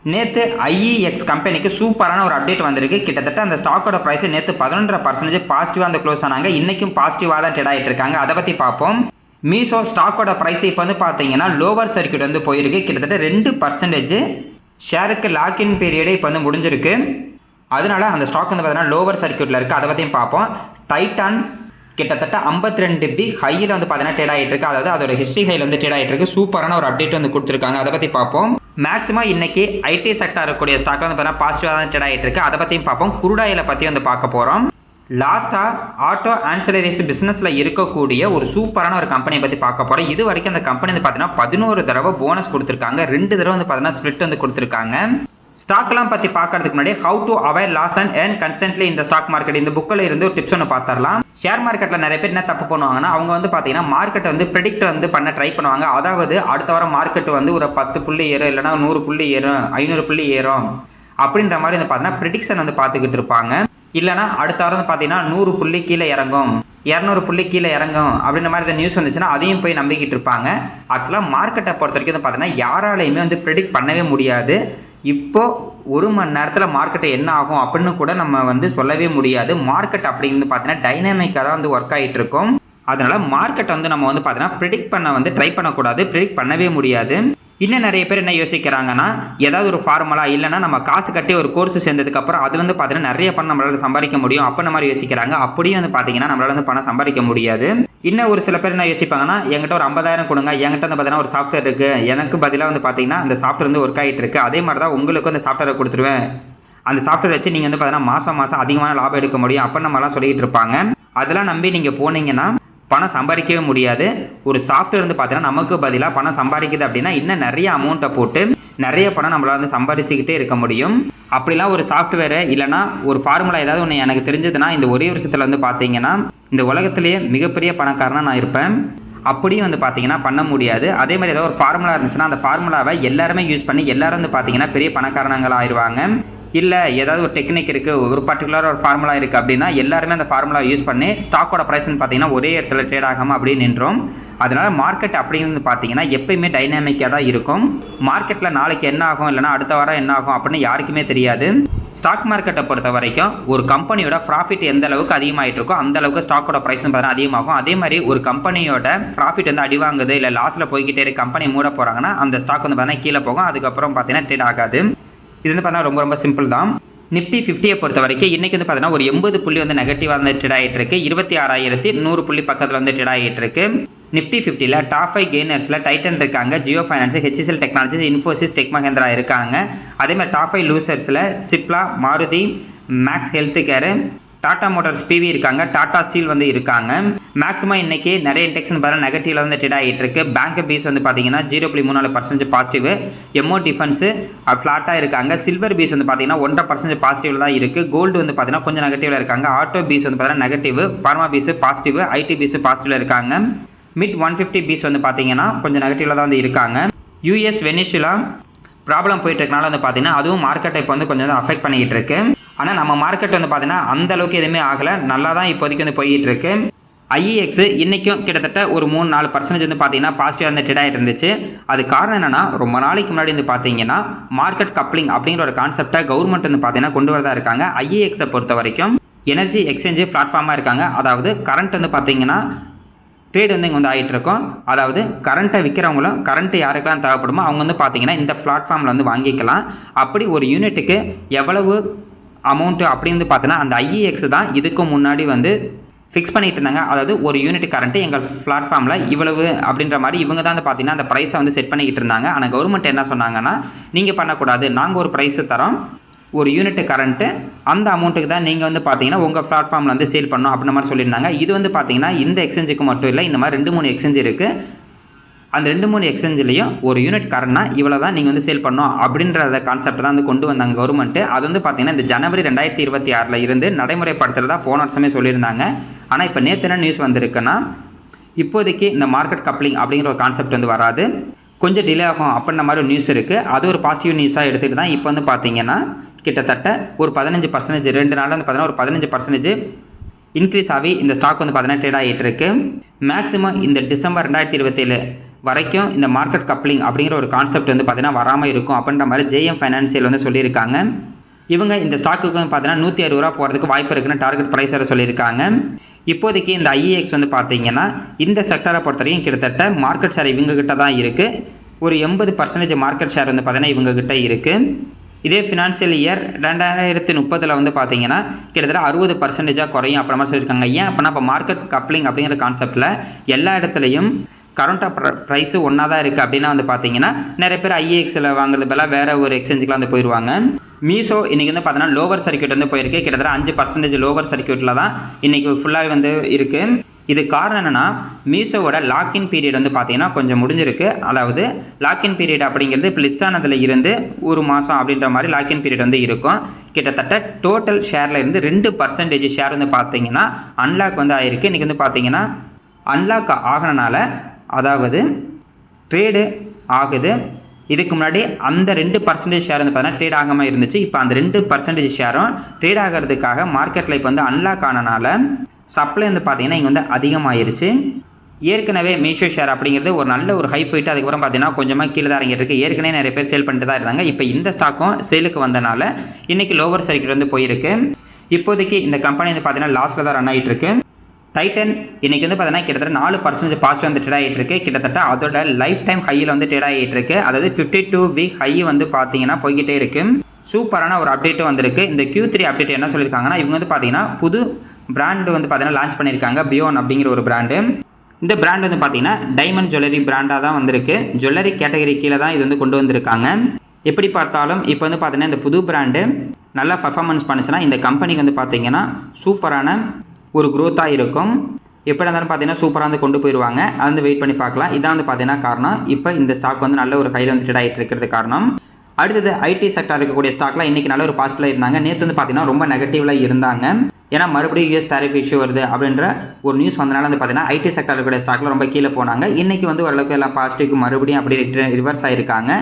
நேற்று ஐஇஎக்ஸ் கம்பெனிக்கு சூப்பரான ஒரு அப்டேட் வந்திருக்கு. கிட்டத்தட்ட அந்த ஸ்டாக்கோட ப்ரைஸ் நேற்று 11.5% பாசிட்டிவாக வந்து க்ளோஸ் ஆனாங்க. இன்றைக்கும் பாசிட்டிவாக தான் ட்ரேட் ஆகிட்டு இருக்காங்க. அதை பற்றி பார்ப்போம். மீஷோ ஸ்டாக்கோட ப்ரைஸ் இப்போ வந்து பார்த்தீங்கன்னா லோவர் சர்க்யூட் வந்து போயிருக்கு. கிட்டத்தட்ட 2% ஷேருக்கு லாக்இன் பீரியடே இப்போ வந்து முடிஞ்சிருக்கு. அதனால அந்த ஸ்டாக் வந்து பார்த்தீங்கன்னா லோவர் சர்க்யூட்டில் இருக்குது. அதை பற்றியும் பார்ப்போம். டைட்டான் கிட்டத்தட்ட 52 வீக் ஹையில் வந்து பார்த்தீங்கன்னா ட்ரேட் ஆகிட்டு இருக்கு. அதாவது அதோட ஹிஸ்ட்ரி ஹையில் வந்து ட்ரேட் ஆகிட்டு இருக்கு. சூப்பரான ஒரு அப்டேட் வந்து கொடுத்துருக்காங்க. அதை பற்றி பார்ப்போம். மேக்ஸிமம் இன்னைக்கு ஐடி செக்டார் இருக்கக்கூடிய ஸ்டாக் வந்து பார்த்தீங்கன்னா பாசிட்டிவாக தான் ட்ரேட் ஆகிட்டு இருக்கு. அதை பற்றியும் பார்ப்போம். குருடாயில பற்றி வந்து பார்க்க போகிறோம். லாஸ்ட்டாக ஆட்டோ ஆன்சிலரிஸ் பிஸ்னஸில் இருக்கக்கூடிய ஒரு சூப்பரான ஒரு கம்பெனியை பற்றி பார்க்க போகிறோம். இது வரைக்கும் அந்த கம்பெனி வந்து பார்த்தீங்கன்னா 11 தடவை போனஸ் கொடுத்துருக்காங்க. 2 தடவை வந்து பார்த்தீங்கன்னா ஸ்ப்ளிட் வந்து கொடுத்துருக்காங்க. ஸ்டாக்லாம் பற்றி பார்க்கறதுக்கு முன்னாடி how to avoid loss and earn constantly இந்த ஸ்டாக் மார்க்கெட் இந்த புக்கில் இருந்து ஒரு டிப்ஸ் ஒன்று பார்த்துடலாம். ஷேர் மார்க்கெட்டில் நிறைய பேர் என்ன தப்பு பண்ணுவாங்கன்னா, அவங்க வந்து பார்த்தீங்கன்னா மார்க்கெட்டை வந்து ப்ரெடிக்ட் வந்து பண்ண ட்ரை பண்ணுவாங்க. அதாவது அடுத்த வாரம் மார்க்கெட் வந்து ஒரு 10 புள்ளி ஏறும், இல்லைனா 100 புள்ளி ஏறும், 500 புள்ளி ஏறும் அப்படின்ற மாதிரி வந்து பார்த்தீங்கன்னா ப்ரெடிக்ஷன் வந்து பார்த்துக்கிட்டு இருப்பாங்க. இல்லைனா அடுத்த வாரம் வந்து பார்த்தீங்கன்னா 100 புள்ளி கீழே இறங்கும், 200 புள்ளி கீழே இறங்கும் அப்படின்ற மாதிரி நியூஸ் வந்துச்சுன்னா அதையும் போய் நம்பிக்கிட்டு இருப்பாங்க. ஆக்சுவலாக மார்க்கெட்டை பொறுத்த வரைக்கும் வந்து பார்த்தீங்கன்னா யாராலையுமே வந்து ப்ரெடிக்ட் பண்ணவே முடியாது. இப்போ ஒரு மணி நேரத்தில் மார்க்கெட்டை என்ன ஆகும் அப்படின்னு கூட நம்ம வந்து சொல்லவே முடியாது. மார்க்கெட் அப்படிங்கிறது பார்த்தீங்கன்னா டைனாமிக்காக தான் வந்து ஒர்க் ஆகிட்டு இருக்கும். அதனால மார்க்கெட்டை வந்து நம்ம வந்து பார்த்தீங்கன்னா ப்ரிடிக்ட் பண்ண வந்து ட்ரை பண்ணக்கூடாது. ப்ரிடிக்ட் பண்ணவே முடியாது. இன்னும் நிறைய பேர் என்ன யோசிக்கிறாங்கன்னா, ஏதாவது ஒரு ஃபார்முலா இல்லைனா நம்ம காசு கட்டி ஒரு கோர்ஸ் சேர்ந்ததுக்கப்புறம் அதுலேருந்து பார்த்தீங்கன்னா நிறைய பணம் நம்மளால சம்பாதிக்க முடியும் அப்படின்ற மாதிரி யோசிக்கிறாங்க. அப்படியும் வந்து பார்த்தீங்கன்னா நம்மளால வந்து பணம் சம்பாதிக்க முடியாது. இன்னும் ஒரு சில பேர் என்ன யோசிப்பாங்கன்னா, என்கிட்ட ஒரு 50,000 கொடுங்க, என்கிட்ட வந்து பார்த்தீங்கன்னா ஒரு சாஃப்ட்வேர் இருக்குது, எனக்கு பதிலாக வந்து பார்த்தீங்கன்னா அந்த சாஃப்ட்வேர் வந்து ஒர்க் ஆகிட்டு இருக்குது, அதே மாதிரி தான் உங்களுக்கும் அந்த சாஃப்ட்வேரை கொடுத்துருவேன், அந்த சாஃப்ட்வேர் வச்சு நீங்கள் வந்து பார்த்தீங்கன்னா மாதம் அதிகமான லாபம் எடுக்க முடியும் அப்படின்னு நம்மளாம் சொல்லிட்டு இருப்பாங்க. அதெல்லாம் நம்பி நீங்கள் போனீங்கன்னா பணம் சம்பாதிக்கவே முடியாது. ஒரு சாஃப்ட்வேர் வந்து பார்த்தீங்கன்னா நமக்கு பதிலாக பணம் சம்பாதிக்குது அப்படின்னா இன்னும் நிறைய அமௌண்ட்டை போட்டு நிறைய பணம் நம்மளால் வந்து சம்பாதிச்சுக்கிட்டே இருக்க முடியும். அப்படிலாம் ஒரு சாஃப்ட்வேரு இல்லைனா ஒரு ஃபார்முலா ஏதாவது ஒன்று எனக்கு தெரிஞ்சதுன்னா இந்த ஒரே வருஷத்தில் வந்து பார்த்தீங்கன்னா இந்த உலகத்திலேயே மிகப்பெரிய பணக்காரனாக நான் இருப்பேன். அப்படியும் வந்து பார்த்தீங்கன்னா பண்ண முடியாது. அதே மாதிரி ஏதாவது ஒரு ஃபார்முலா இருந்துச்சுன்னா அந்த ஃபார்முலாவை எல்லாருமே யூஸ் பண்ணி எல்லாரும் வந்து பார்த்தீங்கன்னா பெரிய பணக்காரனாக ஆயிடுவாங்க. இல்லை ஏதாவது ஒரு டெக்னிக் இருக்குது, ஒரு பர்டிகுலர் ஒரு ஃபார்முலா இருக்குது அப்படின்னா எல்லாருமே அந்த ஃபார்முலா யூஸ் பண்ணி ஸ்டாக்கோட ப்ரைஸ்ன்னு பார்த்தீங்கன்னா ஒரே இடத்துல ட்ரேட் ஆகாமல் அப்படியே நின்றோம். அதனால் மார்க்கெட் அப்படின்னு பார்த்தீங்கன்னா எப்பயுமே டைனாமிக்காக தான் இருக்கும். மார்க்கெட்டில் நாளைக்கு என்ன ஆகும் இல்லைனா அடுத்த வாரம் என்ன ஆகும் அப்படின்னு யாருக்குமே தெரியாது. ஸ்டாக் மார்க்கெட்டை பொறுத்த வரைக்கும் ஒரு கம்பெனியோட ப்ராஃபிட் எந்த அளவுக்கு அதிகமாகிட்டு இருக்கோ அந்த அளவுக்கு ஸ்டாக்கோட ப்ரைஸ் பார்த்தீங்கன்னா அதிகமாகும். அதே மாதிரி ஒரு கம்பெனியோட ப்ராஃபிட் வந்து அடிவாங்குது இல்லை லாஸில் போய்கிட்டே இருக்கு, கம்பெனி மூட போகிறாங்கன்னா அந்த ஸ்டாக் வந்து பார்த்தீங்கன்னா கீழே போகும். அதுக்கப்புறம் பார்த்தீங்கன்னா ட்ரேட் ஆகாது. இது வந்து பார்த்தீங்கன்னா ரொம்ப சிம்பிள் தான். நிஃப்டி 50 பொறுத்த வரைக்கும் இன்றைக்கி வந்து பார்த்தீங்கன்னா ஒரு 80 புள்ளி வந்து நெகட்டிவாக வந்து ட்ரேட் ஆகிட்டு இருக்கு. 26,100 புள்ளி பக்கத்தில் வந்து ட்ரேட் ஆகிட்டு இருக்கு. நிஃப்டி 50ல் டாப் 5 கெய்னர்ஸில் டைட்டன் இருக்காங்க, Jio finance, HCL technologies, Infosys, tech Mahindra இருக்காங்க. அதேமாதிரி டாப் 5 லூசர்ஸில் Cipla, Maruti, Max health care, Tata motors PV இருக்காங்க, டாடா ஸ்டீல் வந்து இருக்காங்க. மேக்ஸிமம் இன்னைக்கு நிறைய இண்டெக்ஸ் பார்த்தீங்கன்னா நெகட்டிவ்ல வந்து ட்ரேட் ஆகிட்டு இருக்கு. பேங்க் பீஸ் வந்து பார்த்தீங்கன்னா 0.34% பாசிட்டிவ், எம்ஓ டிஃபென்ஸ் ஃப்ளாட்டாக இருக்காங்க. சில்வர் பீஸ் வந்து பார்த்தீங்கன்னா 1.5% பாசிட்டிவ்ல தான் இருக்குது. கோல்டு வந்து பார்த்தீங்கன்னா கொஞ்சம் நெகட்டிவ்ல இருக்காங்க. ஆட்டோ பீஸ் வந்து பார்த்தீங்கன்னா நெகட்டிவ், பார்மா பீஸ் பாசிட்டிவ், ஐடி பீஸ் பாசிட்டிவ்ல இருக்காங்க. மிட் 150 பீஸ் வந்து பார்த்தீங்கன்னா கொஞ்சம் நெகட்டிவ்ல தான் வந்து இருக்காங்க. யூஎஸ் வெனிசுலா ப்ராப்ளம் போயிட்டு இருக்கனால வந்து பார்த்தீங்கன்னா அதுவும் மார்க்கெட்டை இப்போ வந்து கொஞ்சம் அஃபெக்ட் பண்ணிக்கிட்டு இருக்கு. ஆனால் நம்ம மார்க்கெட் வந்து பார்த்தீங்கன்னா அந்த அளவுக்கு எதுவுமே ஆகலை, நல்லா தான் இப்போதைக்கு வந்து போயிட்டு இருக்கு. ஐஇஎக்ஸ் இன்றைக்கும் கிட்டத்தட்ட ஒரு 3-4% வந்து பார்த்தீங்கன்னா பாசிட்டிவாக வந்து ட்ரேட் ஆகிட்டு இருந்துச்சு. அது காரணம் என்னன்னா, ரொம்ப நாளைக்கு முன்னாடி வந்து பார்த்தீங்கன்னா மார்க்கெட் கப்ளிங் அப்படிங்கிற ஒரு கான்செப்டை கவர்மெண்ட் வந்து பார்த்தீங்கன்னா கொண்டு வரதா இருக்காங்க. ஐஇஎக்ஸை பொறுத்த வரைக்கும் எனர்ஜி எக்ஸ்சேஞ்சு பிளாட்ஃபார்மாக இருக்காங்க. அதாவது கரண்ட் வந்து பார்த்தீங்கன்னா ட்ரேட் வந்து இங்கே வந்து ஆகிட்டு இருக்கும். அதாவது கரண்ட்டை விற்கிறவங்களும் கரண்ட்டு யாருக்கெல்லாம் தேவைப்படுமோ அவங்க வந்து பார்த்தீங்கன்னா இந்த பிளாட்ஃபார்மில் வந்து வாங்கிக்கலாம். அப்படி ஒரு யூனிட்டுக்கு எவ்வளவு அமௌண்ட்டு அப்படின்னு பார்த்தீங்கன்னா அந்த ஐஇஎக்ஸ் தான் இதுக்கு முன்னாடி வந்து ஃபிக்ஸ் பண்ணிட்டு இருந்தாங்க. அதாவது ஒரு யூனிட் கரண்ட்டு எங்கள் பிளாட்ஃபார்மில் இவ்வளவு அப்படின்ற மாதிரி இவங்க தான் வந்து பார்த்தீங்கன்னா அந்த ப்ரைஸை வந்து செட் பண்ணிக்கிட்டு இருந்தாங்க. ஆனால் கவர்மெண்ட் என்ன சொன்னாங்கன்னா, நீங்கள் பண்ணக்கூடாது, நாங்கள் ஒரு ப்ரைஸு தரோம், ஒரு யூனிட் கரண்ட்டு அந்த அமௌண்ட்டுக்கு தான் நீங்கள் வந்து பார்த்தீங்கன்னா உங்கள் பிளாட்ஃபார்மில் வந்து சேல் பண்ணணும் அப்படின்ற மாதிரி சொல்லியிருந்தாங்க. இது வந்து பார்த்தீங்கன்னா இந்த எக்ஸ்சேஞ்சுக்கு மட்டும் இல்லை, இந்த மாதிரி 2-3 எக்ஸ்சேஞ்ச் இருக்குது. அந்த 2-3 எக்ஸ்சேஞ்சிலையும் ஒரு யூனிட் கரண்ட்னா இவ்வளோ தான் நீங்கள் வந்து சேல் பண்ணணும் அப்படின்றத கான்செப்ட் தான் வந்து கொண்டு வந்தாங்க கவர்மெண்ட்டு. அது வந்து பார்த்தீங்கன்னா இந்த ஜனவரி 2026 இருந்து நடைமுறைப்படுத்துறதா போன வருஷமே சொல்லியிருந்தாங்க. ஆனால் இப்போ நேற்று என்ன நியூஸ் வந்திருக்குன்னா, இப்போதைக்கு இந்த மார்க்கெட் கப்ளிங் அப்படிங்கிற ஒரு கான்செப்ட் வந்து வராது, கொஞ்சம் டிலே ஆகும் அப்படின்ற மாதிரி ஒரு நியூஸ் இருக்குது. அது ஒரு பாசிட்டிவ் நியூஸாக எடுத்துகிட்டு தான் இப்போ வந்து பார்த்தீங்கன்னா கிட்டத்தட்ட ஒரு 15% 2 நாளில் வந்து பார்த்தீங்கன்னா ஒரு 15% இன்க்ரீஸ் ஆகி இந்த ஸ்டாக் வந்து பார்த்தீங்கன்னா ட்ரேட் ஆகிட்டு இருக்கு. மேக்ஸிமம் இந்த டிசம்பர் 2027 வரைக்கும் இந்த மார்க்கெட் கப்ளிங் அப்படிங்கிற ஒரு கான்செப்ட் வந்து பார்த்தீங்கன்னா வராமல் இருக்கும் அப்படின்ற மாதிரி ஜேஎம் ஃபைனான்சியல் வந்து சொல்லியிருக்காங்க. இவங்க இந்த ஸ்டாக்குக்கு வந்து பார்த்தீங்கன்னா 160 ரூபா போகிறதுக்கு வாய்ப்பு இருக்குன்னு டார்கெட் ப்ரைஸ் வர சொல்லியிருக்காங்க. இப்போதைக்கு இந்த ஐஇஎக்ஸ் வந்து பார்த்தீங்கன்னா இந்த செக்டரை பொறுத்த வரைக்கும் கிட்டத்தட்ட மார்க்கெட் ஷேர் இவங்ககிட்ட தான் இருக்குது. ஒரு 80% மார்க்கெட் ஷேர் வந்து பார்த்தீங்கன்னா இவங்ககிட்ட இருக்குது. இதே ஃபினான்ஷியல் இயர் 2030 வந்து பார்த்தீங்கன்னா கிட்டத்தட்ட 60% குறையும் அப்புறமா சொல்லியிருக்காங்க. ஏன் அப்படின்னா இப்போ மார்க்கெட் கப்ளிங் அப்படிங்கிற கான்செப்டில் எல்லா இடத்துலையும் கரண்ட்டாக ப்ரைஸு ஒன்றா தான் இருக்குது. அப்படின்னா வந்து பார்த்தீங்கன்னா நிறைய பேர் ஐஏஎக்ஸில் வாங்குறது பதிலாக வேறு ஒரு எக்ஸ்சேஞ்சுக்குலாம் வந்து போயிடுவாங்க. மீஷோ இன்றைக்கி வந்து பார்த்தீங்கன்னா லோவர் சர்க்யூட் வந்து போயிருக்கு. கிட்டத்தட்ட 5% லோவர் சர்க்யூட்டில் தான் இன்றைக்கி ஃபுல்லாக வந்து இருக்குது. இது காரணம் என்னென்னா மீஷோவோட லாக்இன் பீரியட் வந்து பார்த்தீங்கன்னா கொஞ்சம் முடிஞ்சிருக்கு. அதாவது லாக்இன் பீரியட் அப்படிங்கிறது இப்போ லிஸ்ட் ஆனதில் இருந்து ஒரு மாதம் அப்படின்ற மாதிரி லாக்இன் பீரியட் வந்து இருக்கும். கிட்டத்தட்ட டோட்டல் ஷேரில் இருந்து 2% ஷேர் வந்து பார்த்தீங்கன்னா அன்லாக் வந்து ஆகிருக்கு. இன்றைக்கி வந்து பார்த்தீங்கன்னா அன்லாக் ஆகினால அதாவது ட்ரேடு ஆகுது. இதுக்கு முன்னாடி அந்த 2% ஷேர் வந்து பார்த்தீங்கன்னா ட்ரேட் ஆகாமல் இருந்துச்சு. இப்போ அந்த 2% ஷேரும் ட்ரேட் ஆகிறதுக்காக மார்க்கெட்டில் இப்போ வந்து அன்லாக் ஆனனால சப்ளை வந்து பார்த்தீங்கன்னா இங்கே வந்து அதிகமாகிருச்சு. ஏற்கனவே மீஷோ ஷேர் அப்படிங்கிறது ஒரு நல்ல ஒரு ஹை போயிட்டு அதுக்கப்புறம் பார்த்தீங்கன்னா கொஞ்சமாக கீழே தான் இறங்கிட்டு இருக்கு. ஏற்கனவே நிறைய பேர் சேல் பண்ணிட்டு தான் இருந்தாங்க. இப்போ இந்த ஸ்டாக்கும் சேலுக்கு வந்தனால இன்றைக்கி லோவர் சர்க்யூட் வந்து போயிருக்கு. இப்போதைக்கு இந்த கம்பெனி வந்து பார்த்தீங்கன்னா லாஸில் தான் ரன் ஆகிட்டு இருக்கு. டைட்டன் இன்றைக்கி வந்து பார்த்தீங்கன்னா கிட்டத்தட்ட 4% பாசிட்டிவ் வந்து ட்ரேட் ஆகிட்டு இருக்கு. கிட்டத்தட்ட அதோட லைஃப் டைம் ஹையில் வந்து ட்ரேட் ஆகிட்டு இருக்கு. அதாவது 52 வீக் ஹை வந்து பார்த்தீங்கன்னா போய்கிட்டே இருக்கு. சூப்பரான ஒரு அப்டேட்டும் வந்திருக்கு. இந்த Q3 அப்டேட் என்ன சொல்லியிருக்காங்கன்னா இவங்க வந்து பார்த்தீங்கன்னா புது பிராண்டு வந்து பார்த்தீங்கன்னா லான்ச் பண்ணியிருக்காங்க. பியோன் அப்படிங்கிற ஒரு பிராண்டு. இந்த பிராண்ட் வந்து பார்த்தீங்கன்னா டைமண்ட் ஜுவல்லரி பிராண்டாக தான் வந்திருக்கு. ஜுவல்லரி கேட்டகரி கீழே தான் இது வந்து கொண்டு வந்திருக்காங்க. எப்படி பார்த்தாலும் இப்போ வந்து பார்த்தீங்கன்னா இந்த புது பிராண்டு நல்லா பர்ஃபார்மன்ஸ் பண்ணுச்சுன்னா இந்த கம்பெனிக்கு வந்து பார்த்தீங்கன்னா சூப்பரான ஒரு க்ரோத்தாக இருக்கும். எப்படி இருந்தாலும் பார்த்தீங்கன்னா சூப்பராக வந்து கொண்டு போயிடுவாங்க. அது வந்து வெயிட் பண்ணி பார்க்கலாம். இதான் வந்து பார்த்தீங்கன்னா காரணம். இப்போ இந்த ஸ்டாக் வந்து நல்ல ஒரு ஹையில் வந்து ட்ரேட் ஆகிட்டு இருக்கிறது காரணம். அடுத்தது ஐடி செக்டர் இருக்கக்கூடிய ஸ்டாக்லாம் இன்றைக்கி நல்ல ஒரு பாசிட்டிவாக இருந்தாங்க. நேற்று வந்து பார்த்தீங்கன்னா ரொம்ப நெகட்டிவில் இருந்தாங்க. ஏன்னா மறுபடியும் யூஎஸ் டாரிஃப் இஷ்யூ வருது அப்படின்ற ஒரு நியூஸ் வந்தனால வந்து பார்த்தீங்கன்னா ஐடி செக்டர் இருக்கக்கூடிய ஸ்டாக்லாம் ரொம்ப கீழே போனாங்க. இன்றைக்கி வந்து ஓரளவுக்கு எல்லாம் பாசிட்டிவ்க்கு மறுபடியும் அப்படி ரிவர்ஸ் ஆகிருக்காங்க.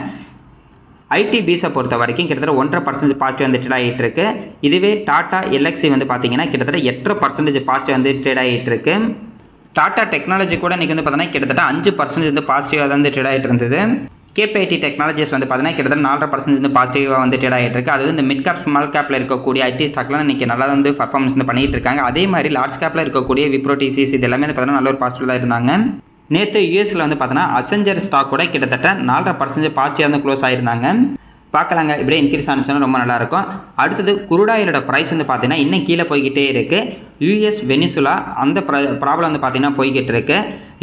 ஐடி பீஸை பொறுத்த வரைக்கும் கிட்டத்தட்ட 1.5% பாசிட்டிவ் வந்து ட்ரேட் ஆகிட்டு இருக்கு. இதுவே டாடா எல்எக்ஸி வந்து பார்த்தீங்கன்னா கிட்டத்தட்ட 8% பாசிட்டிவ் வந்து ட்ரேட் ஆகிட்டு இருக்கு. டாடா டெக்னாலஜி கூட இன்றைக்கி வந்து பார்த்தீங்கன்னா கிட்டத்தட்ட 5% வந்து பாசிட்டிவாக வந்து ட்ரேட் ஆகிட்டு இருந்தது. கேபிஐடி டெக்னாலஜிஸ் வந்து பார்த்தீங்கன்னா கிட்டத்தட்ட 4.5% வந்து பாசிட்டிவாக வந்து ட்ரேட் ஆகிட்டு இருக்கு. அது வந்து மிட் கேப் ஸ்மால் கேப்பில் இருக்கக்கூடிய ஐடி ஸ்டாக்லாம் இன்றைக்கி நல்லா வந்து பர்ஃபார்மன்ஸ் வந்து பண்ணிட்டு இருக்காங்க. அதே மாதிரி லார்ஜ் கேப்பில் இருக்கக்கூடிய விப்ரோ டிசிஎஸ் இது எல்லாமே வந்து பார்த்தீங்கன்னா நல்ல ஒரு பாசிட்டிவ் தான் இருந்தாங்க. நேற்று யூஎஸில் வந்து பார்த்தீங்கன்னா அசெஞ்சர் ஸ்டாக் கூட கிட்டத்தட்ட 4.5% பாசிட்டிவாக வந்து க்ளோஸ் ஆகிருந்தாங்க. பார்க்கலாங்க. இப்படியே இன்க்ரீஸ் ஆனிச்சுன்னா ரொம்ப நல்லாயிருக்கும். அடுத்தது குருடாயிலோட ப்ரைஸ் வந்து பார்த்தீங்கன்னா இன்னும் கீழே போய்கிட்டே இருக்குது. யூஎஸ் வெனிசுலா அந்த ப்ராப்ளம் வந்து பார்த்தீங்கன்னா போய்கிட்டு இருக்கு.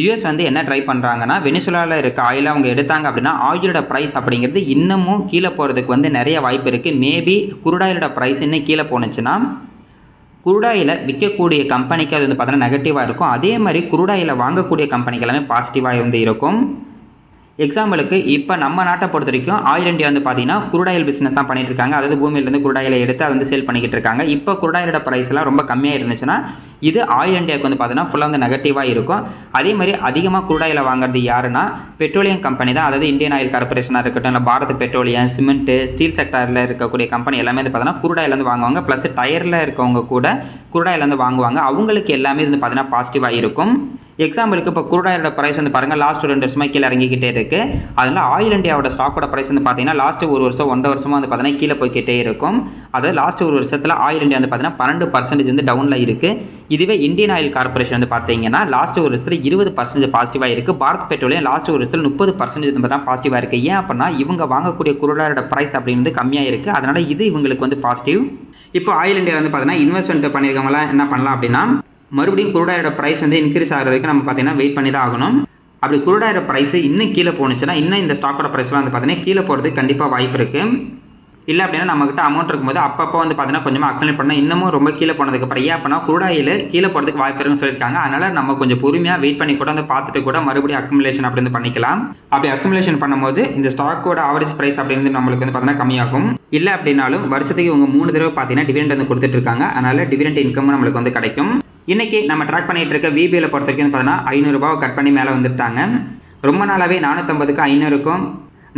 யூஎஸ் வந்து என்ன ட்ரை பண்ணுறாங்கன்னா வெனிசுலாவில் இருக்க ஆயிலை அவங்க எடுத்தாங்க அப்படின்னா ஆயிலோட ப்ரைஸ் அப்படிங்கிறது இன்னமும் கீழே போகிறதுக்கு வந்து நிறைய வாய்ப்பு இருக்குது. மேபி குருடாயிலோட ப்ரைஸ் இன்னும் கீழே போணுச்சுன்னா குருடாயில் விற்கக்கூடிய கம்பெனிக்கு அது வந்து பார்த்தீங்கன்னா நெகட்டிவாக இருக்கும். அதே மாதிரி குருடாயில் வாங்கக்கூடிய கம்பெனிக்கு எல்லாமே பாசிட்டிவாக வந்து இருக்கும். எக்ஸாம்பிளுக்கு இப்போ நம்ம நாட்டை பொறுத்த வரைக்கும் ஆயில் இண்டியா வந்து பார்த்தீங்கன்னா குருடாயில் பிஸ்னஸ் தான் பண்ணிட்டு இருக்காங்க. அதாவது பூமியிலேருந்து குருடாயிலை எடுத்து அதை வந்து சேல் பண்ணிக்கிட்டு இருக்காங்க. இப்போ குருடாயிலோட ப்ரைஸ்லாம் ரொம்ப கம்மியாக இருந்துச்சுன்னா இது ஆயில் இண்டியாவுக்கு வந்து பார்த்தீங்கன்னா ஃபுல்லாக வந்து நெகட்டிவாக இருக்கும். அதே மாதிரி அதிகமாக குருடாயில வாங்குறது யாருன்னா பெட்ரோலியம் கம்பெனி தான். அதாவது இந்தியன் ஆயில் கார்பரேஷனாக இருக்கட்டும், இல்லை பாரத் பெட்ரோலியம், சிமெண்ட்டு, ஸ்டீல் செக்டரில் இருக்கக்கூடிய கம்பெனி எல்லாமே வந்து பார்த்தீங்கன்னா குருடாயில் வந்து வாங்குவாங்க. ப்ளஸ் டயரில் இருக்கவங்க கூட குருடாயில் வந்து வாங்குவாங்க. அவங்களுக்கு எல்லாமே வந்து பார்த்தீங்கன்னா பாசிட்டிவாக இருக்கும். எக்ஸாம்பிளுக்கு இப்போ குருடாயோட ப்ரைஸ் வந்து பாருங்கள் லாஸ்ட் 2 வருஷமாக கீழே இறங்கிக்கிட்டே இருக்குது. அதில் ஆயில் இண்டியாவோட ஸ்டாக்கோட ப்ரைஸ் வந்து பார்த்தீங்கன்னா லாஸ்ட் 1 வருஷம் 1.5 வருஷமாக வந்து பார்த்தீங்கன்னா கீழே போய்கிட்டே இருக்கும். அதாவது லாஸ்ட் 1 வருஷத்தில் ஆயில் இண்டியா வந்து பார்த்தீங்கன்னா 12% வந்து டவுனில் இருக்குது. இதுவே இந்தியன் ஆயில் கார்பரேஷன் வந்து பார்த்தீங்கன்னா லாஸ்ட் 1 வருஷத்தில் 20% பாசிட்டிவாக இருக்குது. பாரத் பெட்ரோலியம் லாஸ்ட் 1 வருஷத்தில் 30% வந்து பார்த்தீங்கன்னா பாசிட்டிவாக இருக்குது. ஏன் அப்படின்னா இவங்க வாங்கக்கூடிய குருடாயோட ப்ரைஸ் அப்படிங்கிறது கம்மியாக இருக்குது. அதனால் இது இவங்களுக்கு வந்து பாசிட்டிவ். இப்போ ஆயில் இண்டியா வந்து பார்த்தீங்கன்னா இன்வெஸ்ட்மெண்ட் பண்ணியிருக்கவங்களாம் என்ன பண்ணலாம் அப்படின்னா மறுபடியும் குருடாயோட ப்ரைஸ் வந்து இன்க்ரீஸ் ஆகிற வரைக்கும் நம்ம பார்த்தீங்கன்னா வெயிட் பண்ணி தான் ஆகணும். அப்படி குருடாயோட ப்ரைஸ் இன்னும் கீழே போணுச்சுன்னா இன்னும் இந்த ஸ்டாக்கோட ப்ரைஸ்லாம் வந்து பார்த்தீங்கன்னா கீழே போகிறதுக்கு கண்டிப்பாக வாய்ப்பு இருக்குது. இல்லை அப்படின்னா நம்மகிட்ட அமௌண்ட் இருக்கும்போது அப்பப்போ வந்து பார்த்தீங்கன்னா கொஞ்சமாக அக்னேட் பண்ணால் இன்னமும் ரொம்ப கீழே போனதுக்கப்புறம் ஏன் அப்படின்னா குருடாயில் கீழே போகிறதுக்கு வாய்ப்பு இருக்குன்னு சொல்லியிருக்காங்க. அதனால் நம்ம கொஞ்சம் பொறுமையாக வெயிட் பண்ணி கூட வந்து பார்த்துட்டு கூட மறுபடியும் அக்குமுலேஷன் அப்படி வந்து பண்ணிக்கலாம். அப்படி அக்குமுலேஷன் பண்ணும்போது இந்த ஸ்டாக்கோட ஆவரேஜ் ப்ரைஸ் அப்படிங்கிறது நம்மளுக்கு வந்து பார்த்தீங்கன்னா கம்மியாகும். இல்லை அப்படின்னாலும் வருஷத்துக்கு இவங்க 3 தடவை பார்த்தீங்கன்னா டிவிடெண்ட் வந்து கொடுத்துட்டு இருக்காங்க. அதனால் டிவிடெண்ட் இன்கம் நம்மளுக்கு வந்து கிடைக்கும். இன்றைக்கி நம்ம ட்ராக் பண்ணிகிட்டு இருக்க விபிஎல் பொறுத்த வரைக்கும் பார்த்தீங்கன்னா 500 ரூபாவை கட் பண்ணி மேலே வந்துட்டாங்க. ரொம்ப நாளாகவே 450க்கும் 500க்கும்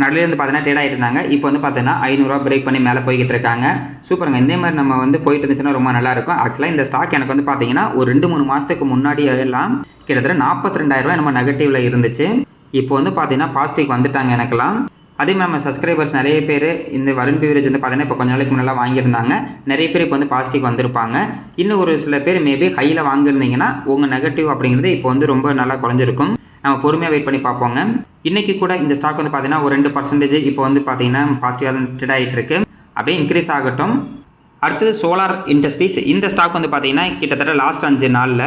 நடுவில் வந்து பார்த்தீங்கன்னா ட்ரேட் ஆகிட்டு இருந்தாங்க. இப்போ வந்து பார்த்தீங்கன்னா 500 ரூபா பிரேக் பண்ணி மேலே போய்கிட்டு இருக்காங்க. சூப்பருங்க. இதே மாதிரி நம்ம வந்து போயிட்டு இருந்துச்சுன்னா ரொம்ப நல்லாயிருக்கும். ஆக்சுவலாக இந்த ஸ்டாக் எனக்கு வந்து பார்த்தீங்கன்னா ஒரு 2-3 மாதத்துக்கு முன்னாடி எல்லாம் கிட்டத்தட்ட 42,000 ரூபாய் நம்ம நெகட்டிவில் இருந்துச்சு. இப்போ வந்து பார்த்தீங்கன்னா பாசிட்டிவ் வந்துட்டாங்க எனக்கெல்லாம். அதே மாதிரி நம்ம சப்ஸ்கிரைபர்ஸ் நிறைய பேர் இந்த வருண் பிவரேஜ் வந்து பார்த்தீங்கன்னா இப்போ கொஞ்ச நாளைக்கு முன்னெல்லாம் வாங்கியிருந்தாங்க. நிறைய பேர் இப்போ வந்து பாசிட்டிவ் வந்திருப்பாங்க. இன்னும் ஒரு சில பேர் மேபி ஹையில் வாங்கியிருந்தீங்கன்னா உங்கள் நெகட்டிவ் அப்படிங்கிறது இப்போ வந்து ரொம்ப நல்லா குறைஞ்சிருக்கும். நம்ம பொறுமையாக வெயிட் பண்ணி பார்ப்போங்க. இன்றைக்கி கூட இந்த ஸ்டாக் வந்து பார்த்தீங்கன்னா ஒரு 2% இப்போ வந்து பார்த்தீங்கன்னா பாசிட்டிவாக தான் ட்ரேட் ஆகிட்டு இருக்கு. அப்படியே இன்க்ரீஸ் ஆகட்டும். அடுத்தது சோலார் இண்டஸ்ட்ரீஸ். இந்த ஸ்டாக் வந்து பார்த்தீங்கன்னா கிட்டத்தட்ட லாஸ்ட் 5 நாளில்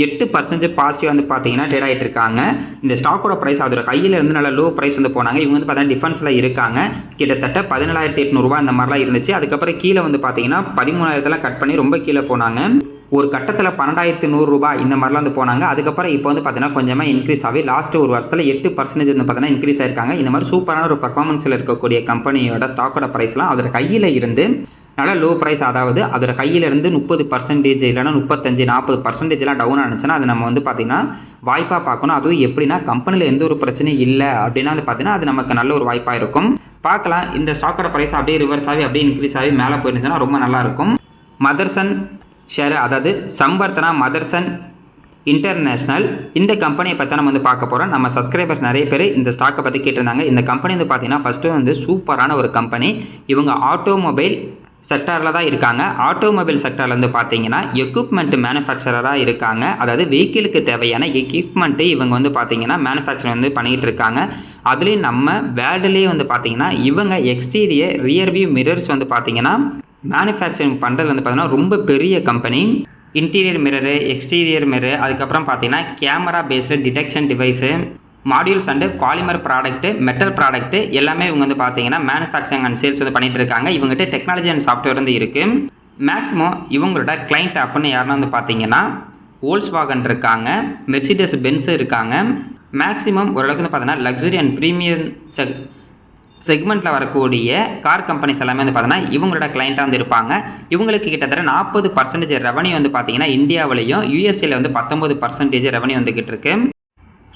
8% பாசிட்டிவ் வந்து பார்த்தீங்கன்னா ட்ரேட் ஆகிட்டு இருக்காங்க. இந்த ஸ்டாக்கோட ப்ரைஸ் அதோட கையில் இருந்து நல்ல லோ ப்ரைஸ் வந்து போனாங்க. இவங்க வந்து பார்த்தீங்கன்னா டிஃபென்ஸில் இருக்காங்க. கிட்டத்தட்ட 17,800 இந்த மாதிரிலாம் இருந்துச்சு. அதுக்கப்புறம் கீழே வந்து பார்த்தீங்கன்னா 13,000 கட் பண்ணி ரொம்ப கீழே போனாங்க. ஒரு கட்டத்தில் 12,100 இந்த மாதிரிலாம் வந்து போனாங்க. அதுக்கப்புறம் இப்போ வந்து பார்த்தீங்கன்னா கொஞ்சமாக இன்க்ரீஸ் ஆகி லாஸ்ட் ஒரு வருஷத்தில் 8% வந்து பார்த்தீங்கன்னா இன்க்ரீஸ் ஆயிருக்காங்க. இந்த மாதிரி சூப்பரான ஒரு பர்ஃபார்மன்ஸில் இருக்கக்கூடிய கம்பெனியோட ஸ்டாக்கோட ப்ரைஸ்லாம் அதோட கையில் இருந்து நல்ல லோ ப்ரைஸ், அதாவது அதோட கையிலேருந்து 30% இல்லைனா 35-40%லாம் டவுன் ஆனிச்சுன்னா அது நம்ம வந்து பார்த்திங்கன்னா வாய்ப்பாக பார்க்கணும். அதுவும் எப்படின்னா கம்பெனியில் எந்த ஒரு பிரச்சனையும் இல்லை அப்படின்னா வந்து பார்த்திங்கன்னா அது நமக்கு நல்ல ஒரு வாய்ப்பாக இருக்கும். பார்க்கலாம். இந்த ஸ்டாக்கோட ப்ரைஸ் அப்படியே ரிவர்ஸ் ஆகி அப்படியே இன்க்ரீஸ் ஆகி மேலே போயிருந்துச்சுன்னா ரொம்ப நல்லாயிருக்கும். மதர்சன் ஷேர், அதாவது சம்வர்த்தனா மதர்சன் இன்டர்நேஷ்னல், இந்த கம்பெனியை பற்றி நம்ம வந்து பார்க்க போகிறோம். நம்ம சப்ஸ்கிரைபர்ஸ் நிறைய பேர் இந்த ஸ்டாக்கை பற்றி கேட்டிருந்தாங்க. இந்த கம்பெனி வந்து பார்த்தீங்கன்னா ஃபஸ்ட்டு வந்து சூப்பரான ஒரு கம்பெனி. இவங்க ஆட்டோமொபைல் செக்டாரில் தான் இருக்காங்க. ஆட்டோமொபைல் செக்டாரில் வந்து பார்த்தீங்கன்னா எக்யூப்மெண்ட் மேனுஃபேக்சரராக இருக்காங்க. அதாவது வெஹிக்கிளுக்கு தேவையான எக்யூப்மெண்ட்டு இவங்க வந்து பார்த்தீங்கன்னா மேனுஃபேக்சரிங் வந்து பண்ணிகிட்டு இருக்காங்க. அதுலேயும் நம்ம வேர்ல்டுலேயே வந்து பார்த்தீங்கன்னா இவங்க எக்ஸ்டீரியர் ரியர்வியூ மிரர்ஸ் வந்து பார்த்தீங்கன்னா மேனுஃபேக்சரிங் பண்ணுறது வந்து பார்த்தீங்கன்னா ரொம்ப பெரிய company. Interior mirror, exterior mirror, அதுக்கப்புறம் பார்த்தீங்கன்னா camera based detection device, modules and polymer product, metal product எல்லாமே இவங்க வந்து பார்த்தீங்கன்னா மேனுஃபேக்சரிங் அண்ட் சேல்ஸ் வந்து பண்ணிகிட்டு இருக்காங்க. இவங்ககிட்ட டெக்னாலஜி அண்ட் சாஃப்ட்வேர் வந்து இருக்குது. மேக்ஸிமம் இவங்களோட கிளைண்ட் அப்படின்னு யாருன்னா வந்து பார்த்தீங்கன்னா வோல்க்ஸ்வாகன் இருக்காங்க, மெர்சிடஸ் பென்ஸ் இருக்காங்க. மேக்ஸிமம் ஓரளவுக்கு வந்து பார்த்தீங்கன்னா லக்ஸுரி அண்ட் ப்ரீமியம் செக்மெண்ட்டில் வரக்கூடிய கார் கம்பெனிஸ் எல்லாமே வந்து பார்த்தீங்கன்னா இவங்களோட கிளைண்ட்டாக வந்து இருப்பாங்க. இவங்களுக்கு கிட்டத்தட்ட 40% ரெவன்யூ வந்து பார்த்தீங்கன்னா இந்தியாவிலையும் யூஎஸ்ஏல வந்து 19% ரெவன்யூ வந்துக்கிட்டு இருக்கு.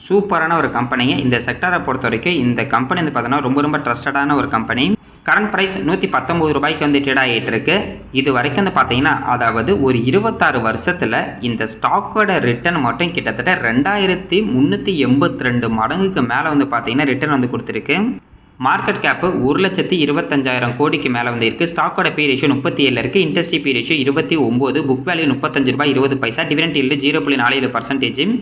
சூப்பரான ஒரு கம்பெனிங்க. இந்த செக்டாரை பொறுத்த வரைக்கும் இந்த கம்பெனி வந்து பார்த்தீங்கன்னா ரொம்ப ரொம்ப ட்ரஸ்டடான ஒரு கம்பெனி. கரண்ட் ப்ரைஸ் ₹119 வந்து ட்ரேட் ஆகிட்டு இருக்கு. இது வரைக்கும் வந்து பார்த்தீங்கன்னா அதாவது ஒரு 26 வருஷத்தில் இந்த ஸ்டாக்கோட ரிட்டர்ன் மட்டும் கிட்டத்தட்ட 2382 மடங்குக்கு மேலே வந்து பார்த்தீங்கன்னா ரிட்டர்ன் வந்து கொடுத்துருக்கு. மார்க்கெட் கேப்பு 1,25,000 கோடிக்கு மேலே வந்து இருக்குது. ஸ்டாக்கோட பி ரேஷியோ 37 இருக்குது. Interest B ratio 29, book value ₹35.20, dividend yield 0.47%,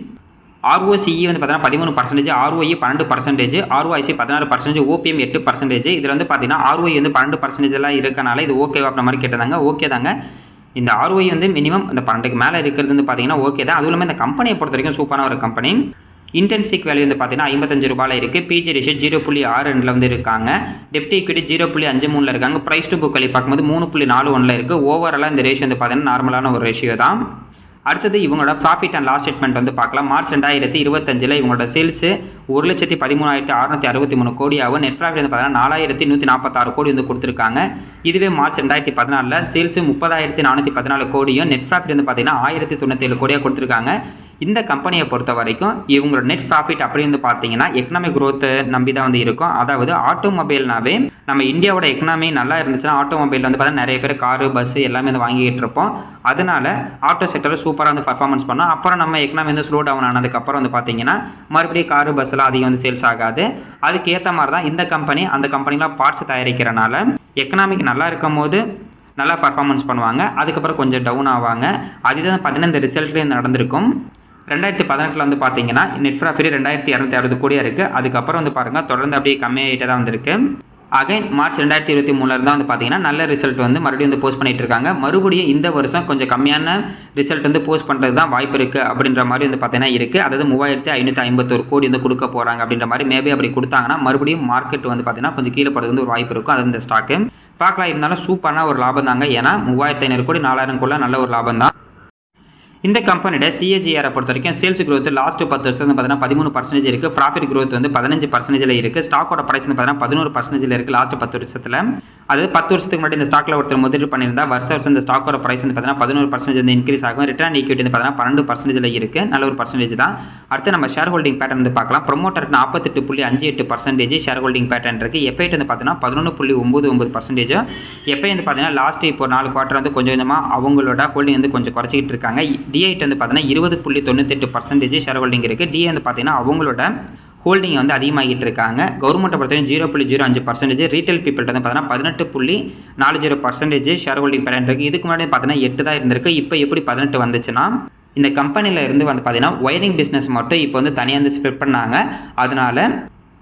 ROCE வந்து பார்த்தீங்கன்னா 13%, ROE 12%, ROIC 16%, OPM 8%. இதில் வந்து பார்த்தீங்கன்னா ROE வந்து 12% இருக்கனால இது ஓகேவா அப்படின்ற மாதிரி கேட்டிருந்தாங்க. ஓகே தாங்க. இந்த ROE வந்து மினிமம் இந்த 12க்கு மேலே இருக்கிறது வந்து பார்த்தீங்கன்னா ஓகே தான். அதுவும் இல்லாமல் இந்த கம்பெனியை பொறுத்த வரைக்கும் சூப்பரான ஒரு கம்பெனி. இன்டென்சிக் வேல்யூ வந்து பார்த்தீங்கன்னா ₹55 இருக்குது. பிஜி ரேஷியோ 0.62 வந்து இருக்காங்க. டெப்ட் ஈக்விட்டி 0.53 இருக்காங்க. ப்ரைஸ் டு புக் வேல்யூ பார்க்கும்போது 3.41 இருக்குது. ஓவராலாக இந்த ரேஷியோ வந்து பார்த்தீங்கன்னா நார்மலான ஒரு ரேஷியோ தான். அடுத்தது இவங்களோட ப்ராஃபிட் அண்ட் லாஸ் ஸ்டேட்மெண்ட் வந்து பார்க்கலாம். மார்ச் 2025 இவங்களோட சேல்ஸ் 1,13,663 கோடியாகவும், நெட் ப்ராஃபிட் வந்து பார்த்தீங்கன்னா 4,146 கோடி வந்து கொடுத்துருக்காங்க. இதுவே மார்ச் 2014 சேல்ஸ் 30,414 கோடியும், நெட் ப்ராஃபிட் வந்து பார்த்தீங்கன்னா 1,097 கோடியாக கொடுத்துருக்காங்க. இந்த கம்பெனியை பொறுத்த வரைக்கும் இவங்களோட நெட் ப்ராஃபிட் அப்படி வந்து பார்த்தீங்கன்னா எக்கனாமிக் க்ரோத்தை நம்பி தான் வந்து இருக்கும். அதாவது ஆட்டோமொபைல்னாவே நம்ம இந்தியாவோட எக்கனாமி நல்லா இருந்துச்சுன்னா ஆட்டோமொபைல் வந்து பார்த்தீங்கன்னா நிறைய பேர் காரு, பஸ்ஸு எல்லாமே வந்து வாங்கிட்டு இருப்போம். அதனால ஆட்டோ செக்டரில் சூப்பராக வந்து பர்ஃபார்மன்ஸ் பண்ணோம். அப்புறம் நம்ம எக்கனாமி வந்து ஸ்லோ டவுன் ஆனதுக்கப்புறம் வந்து பார்த்தீங்கன்னா மறுபடியும் காரு, பஸ்ஸெல்லாம் அதிகம் வந்து சேல்ஸ் ஆகாது. அதுக்கு ஏற்ற மாதிரி தான் இந்த கம்பெனி அந்த கம்பெனிலாம் பார்ட்ஸ் தயாரிக்கிறனால எக்கனாமிக் நல்லா இருக்கும் போது நல்லா பர்ஃபார்மன்ஸ் பண்ணுவாங்க. அதுக்கப்புறம் கொஞ்சம் டவுன் ஆவாங்க. அதுதான் பார்த்தீங்கன்னா இந்த ரிசல்ட்லேயும் நடந்திருக்கும். 2018 வந்து பார்த்தீங்கன்னா நெட் ப்ராஃபிட் 2,260 கோடியாக இருக்குது. அதுக்கப்புறம் வந்து பாருங்கள் தொடர்ந்து அப்படியே கம்மியாகிட்டே தான் வந்திருக்கு. அகைன் மார்ச் 2023 தான் வந்து பார்த்தீங்கன்னா நல்ல ரிசல்ட் வந்து மறுபடியும் வந்து போஸ்ட் பண்ணிட்டு இருக்காங்க. மறுபடியும் இந்த வருஷம் கொஞ்சம் கம்மியான ரிசல்ட் வந்து போஸ்ட் பண்ணுறது தான் வாய்ப்பு இருக்குது அப்படின்ற மாதிரி வந்து பார்த்தீங்கன்னா இருக்குது. அதாவது 3,551 கோடி வந்து கொடுக்க போகிறாங்க அப்படின்ற மாதிரி மேபி அப்படி கொடுத்தாங்கன்னா மறுபடியும் மார்க்கெட் வந்து பார்த்தீங்கன்னா கொஞ்சம் கீழே போகிறது வந்து ஒரு வாய்ப்பு இருக்கும். அது இந்த ஸ்டாக்கு பார்க்கலாம். இருந்தாலும் சூப்பரான ஒரு லாபம் தாங்க. ஏன்னா 3,500 கோடி 4,000 கோடி நல்ல ஒரு லாபம் தான். இந்த கம்பெனியோட CAGR பொறுத்த வரைக்கும் சேல்ஸ் growth லாஸ்ட் 10 வருஷம் வந்து பார்த்தீங்கன்னா 13% இருக்குது. ப்ராஃபிட் growth வந்து 15% இருக்குது. ஸ்டாக்கோட ப்ரைஸ் வந்து பார்த்தீங்கன்னா 11% இருக்குது லாஸ்ட் 10 வருஷத்தில். அது 10 வருஷத்துக்கு முன்னாடி இந்த ஸ்டாக்கில் ஒருத்தர் முதலீடு பண்ணியிருந்தா வருஷம் இந்த ஸ்டாக்கோட ப்ரைஸ் வந்து பார்த்தீங்கன்னா 11% வந்து இன்க்ரீஸ் ஆகும். ரிட்டர்ன் ஈக்விட்டி வந்து பார்த்தீங்கன்னா 12% இருக்குது. நல்ல ஒரு பர்சன்டேஜ் தான். அடுத்து நம்ம ஷேர் ஹோல்டிங் பேட்டர்ன் வந்து பார்க்கலாம். ப்ரொமோட்டர் 48.58% ஷேர் ஹோல்டிங் பேட்டர்ன் இருக்குது. எஃப்ஐ வந்து பார்த்தீங்கன்னா 11.99%. எஃப்ஐ வந்து பார்த்தீங்கன்னா லாஸ்ட் இப்போ 4 குவார்ட்டர் வந்து கொஞ்சம் கொஞ்சமாக அவங்களோட ஹோல்டிங் வந்து கொஞ்சம் குறைச்சிக்கிட்டு இருக்காங்க. டிஐட் வந்து பார்த்தீங்கன்னா 20.98% ஷேர் ஹோல்டிங் இருக்குது. டிஏ வந்து பார்த்தீங்கன்னா அவங்களோட ஹோல்டிங் வந்து அதிகமாகிட்டு இருக்காங்க. கவர்மெண்ட்டை பொறுத்தவரைக்கும் 0.05%, ரீட்டைல் பீப்பிள்கிட்ட வந்து பார்த்தீங்கன்னா 18.40% ஷேர் ஹோல்டிங் பேட்டர்ன் இருக்குது. இதுக்கு முன்னாடி பார்த்தீங்கன்னா 8 தான் இருந்திருக்கு. இப்போ எப்படி 18 வந்துச்சுன்னா, இந்த கம்பெனியில் இருந்து வந்து பார்த்தீங்கன்னா ஒயரிங் பிஸ்னஸ் மட்டும் இப்போ வந்து தனியாக வந்து ஸ்ப்ளிட் பண்ணாங்க. அதனால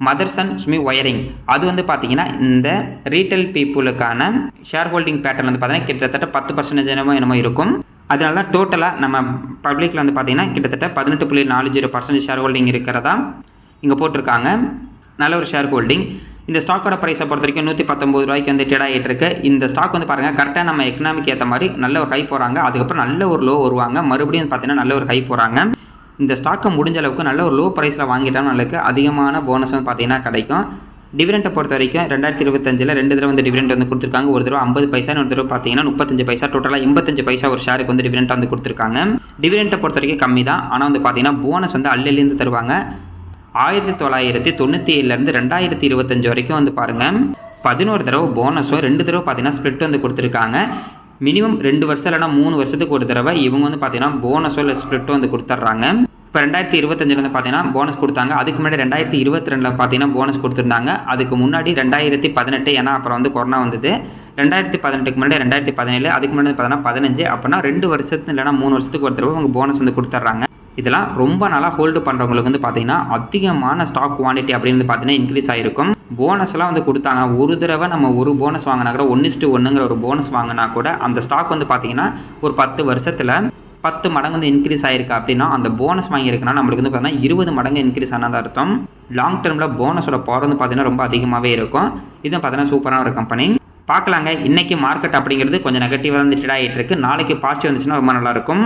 மதர்சன் சுமி ஒயரிங் அது வந்து பார்த்தீங்கன்னா இந்த ரீட்டைல் பீப்புளுக்கான ஷேர் ஹோல்டிங் பேட்டர்ன் வந்து பார்த்தீங்கன்னா கிட்டத்தட்ட 10% என்னமோ இருக்கும். அதனால தான் டோட்டலாக நம்ம பப்ளிக்கில் வந்து பார்த்தீங்கன்னா கிட்டத்தட்ட 18.40% ஷேர் ஹோல்டிங் இருக்கிறதா இங்கே போட்டிருக்காங்க. நல்ல ஒரு ஷேர் ஹோல்டிங். இந்த ஸ்டாக்கோட ப்ரைஸை பொறுத்த வரைக்கும் 119 ரூபாய்க்கு வந்து ட்ரேட் ஆகிட்டு இருக்கு. இந்த ஸ்டாக் வந்து பாருங்கள் கரெக்டாக நம்ம எக்கனாமிக் ஏற்ற மாதிரி நல்ல ஒரு ஹை போகிறாங்க. அதுக்கப்புறம் நல்ல ஒரு லோ வருவாங்க. மறுபடியும் பார்த்தீங்கன்னா நல்ல ஒரு ஹை போகிறாங்க. இந்த ஸ்டாக்கை முடிஞ்ச அளவுக்கு நல்ல ஒரு லோ ப்ரைஸில் வாங்கிட்டாலும் நல்லதுக்கு அதிகமான போனஸ் வந்து பார்த்தீங்கன்னா கிடைக்கும். டிவிடெண்டை பொறுத்த வரைக்கும் 2025 2 தடவை வந்து டிவிடெண்ட் வந்து கொடுத்துருக்காங்க. ஒரு தடவை 50 பைசா, ஒரு தடவை பார்த்தீங்கன்னா 35 பைசா, டோட்டலாக 85 பைசா ஒரு ஷேருக்கு வந்து டிவிடெண்ட் வந்து கொடுத்துருக்காங்க. டிவிடெண்டை பொறுத்த வரைக்கும் கம்மி தான். ஆனால் வந்து பார்த்தீங்கன்னா போனஸ் வந்து அள்ளிலேருந்து தருவாங்க. 1997 2025 வரைக்கும் வந்து பாருங்கள் 11 தடவை போனஸும் 2 தடவை பார்த்தீங்கன்னா ஸ்ப்ளிட் வந்து கொடுத்துருக்காங்க. மினிமம் 2 வருஷம் இல்லைனா 3 வருஷத்துக்கு ஒரு தடவை இவங்க வந்து பார்த்தீங்கன்னா போனஸோ இல்லை ஸ்ப்ளிட்டோ வந்து கொடுத்துட்றாங்க. இப்போ 2025 வந்து பார்த்தீங்கன்னா போனஸ் கொடுத்தாங்க. அதுக்கு முன்னாடி 2022 பார்த்தீங்கன்னா போனஸ் கொடுத்துருந்தாங்க. அதுக்கு முன்னாடி 2018, ஏன்னா அப்புறம் வந்து கொரோனா வந்தது. 2018க்கு முன்னாடி 2017, அதுக்கு முன்னாடி பார்த்தீங்கன்னா 15. அப்படின்னா 2 வருஷத்துக்கு இல்லைனா 3 வருஷத்துக்கு ஒரு தடவை அவங்க போனஸ் வந்து கொடுத்துட்றாங்க. இதெல்லாம் ரொம்ப நாளாக ஹோல்டு பண்ணுறவங்களுக்கு வந்து பார்த்தீங்கன்னா அதிகமான ஸ்டாக் குவான்டிட்டி அப்படின்னு பார்த்தீங்கன்னா இன்க்ரீஸ் ஆகிருக்கும். போனஸ்லாம் வந்து கொடுத்தாங்க. ஒரு தடவை நம்ம ஒரு போனஸ் வாங்கினா கூட 1:1ங்கிற ஒரு போனஸ் வாங்கினா கூட அந்த ஸ்டாக் வந்து பார்த்தீங்கன்னா ஒரு 10 வருஷத்தில் 10 மடங்கு வந்து இன்க்ரீஸ் ஆகிருக்கு. அப்படின்னா அந்த போனஸ் வாங்கியிருக்குன்னா நம்மளுக்கு வந்து பார்த்தீங்கன்னா 20 மடங்கு இன்க்ரீஸ் ஆனதாக அர்த்தம். லாங் டேர்மில் போனஸோட பவர் வந்து பார்த்தீங்கன்னா ரொம்ப அதிகமாகவே இருக்கும். இதுவும் பார்த்தீங்கன்னா சூப்பரான ஒரு கம்பெனி. பார்க்கலாங்க. இன்றைக்கி மார்க்கெட் அப்படிங்கிறது கொஞ்சம் நெகட்டிவாக வந்து ட்ரேட் ஆகிட்டு இருக்கு. நாளைக்கு பாசிட்டிவ் வந்துச்சுன்னா ரொம்ப நல்லாயிருக்கும்.